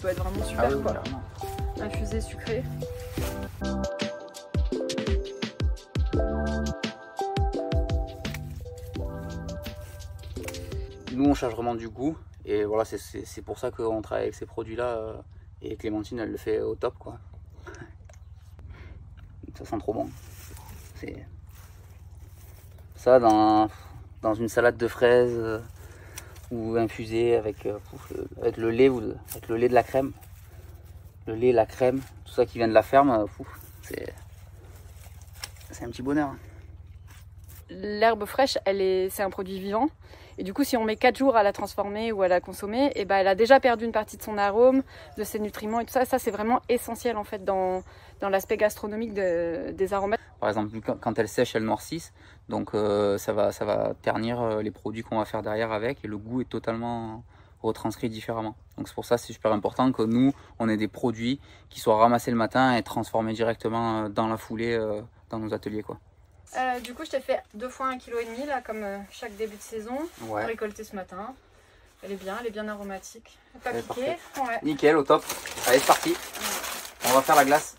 doit être vraiment super, Ah oui, quoi. carrément. Infusé, sucré. Nous, on cherche vraiment du goût. Et voilà, c'est pour ça qu'on travaille avec ces produits-là. Et Clémentine, elle le fait au top, quoi. Ça sent trop bon. C'est ça dans une salade de fraises ou infusée avec le lait ou avec le lait de la crème. Le lait, la crème, tout ça qui vient de la ferme, c'est un petit bonheur. L'herbe fraîche, c'est un produit vivant. Et du coup, si on met 4 jours à la transformer ou à la consommer, et ben, elle a déjà perdu une partie de son arôme, de ses nutriments et tout ça. Ça, c'est vraiment essentiel en fait dans l'aspect gastronomique des aromates. Par exemple, quand elles sèchent, elles noircissent. Donc ça va ternir les produits qu'on va faire derrière avec. Et le goût est totalement retranscrit différemment. Donc c'est pour ça que c'est super important que nous, on ait des produits qui soient ramassés le matin et transformés directement dans la foulée dans nos ateliers, quoi. Du coup, je t'ai fait 2 fois 1,5 kg là, comme chaque début de saison. Ouais. Récoltée ce matin. Elle est bien aromatique. Pas Elle est piquée. parfaite. Ouais. Nickel, au top. Allez, c'est parti. On va faire la glace.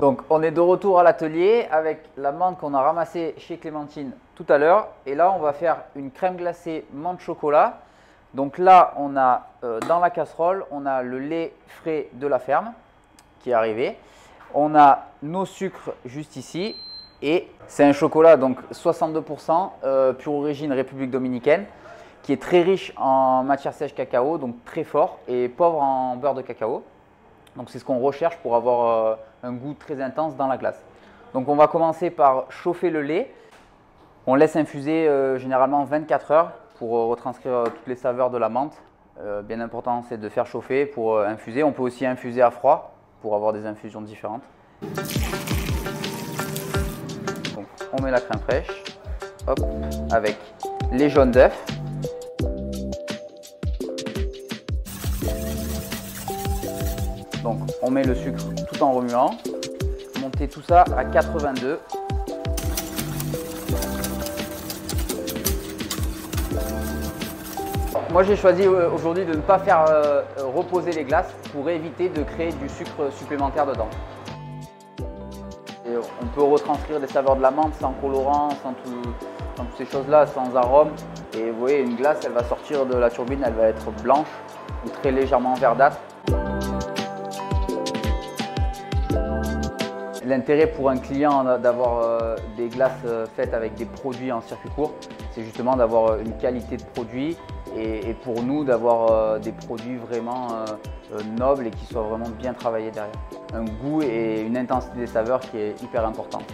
Donc on est de retour à l'atelier avec la menthe qu'on a ramassée chez Clémentine tout à l'heure. Et là, on va faire une crème glacée menthe chocolat. Donc là, on a dans la casserole, on a le lait frais de la ferme qui est arrivé. On a nos sucres juste ici et c'est un chocolat donc 62% pure origine République dominicaine qui est très riche en matière sèche cacao, donc très fort et pauvre en beurre de cacao. Donc c'est ce qu'on recherche pour avoir un goût très intense dans la glace. Donc on va commencer par chauffer le lait. On laisse infuser généralement 24 heures pour retranscrire toutes les saveurs de la menthe. Bien important, c'est de faire chauffer pour infuser. On peut aussi infuser à froid pour avoir des infusions différentes. Donc, on met la crème fraîche, hop, avec les jaunes d'œufs. Donc on met le sucre tout en remuant. Monter tout ça à 82. Moi j'ai choisi aujourd'hui de ne pas faire reposer les glaces pour éviter de créer du sucre supplémentaire dedans. Et on peut retranscrire des saveurs de la menthe sans colorant, sans toutes ces choses-là, sans arôme. Et vous voyez, une glace, elle va sortir de la turbine, elle va être blanche ou très légèrement verdâtre. L'intérêt pour un client d'avoir des glaces faites avec des produits en circuit court, c'est justement d'avoir une qualité de produit et pour nous d'avoir des produits vraiment nobles et qui soient vraiment bien travaillés derrière. Un goût et une intensité des saveurs qui est hyper importante.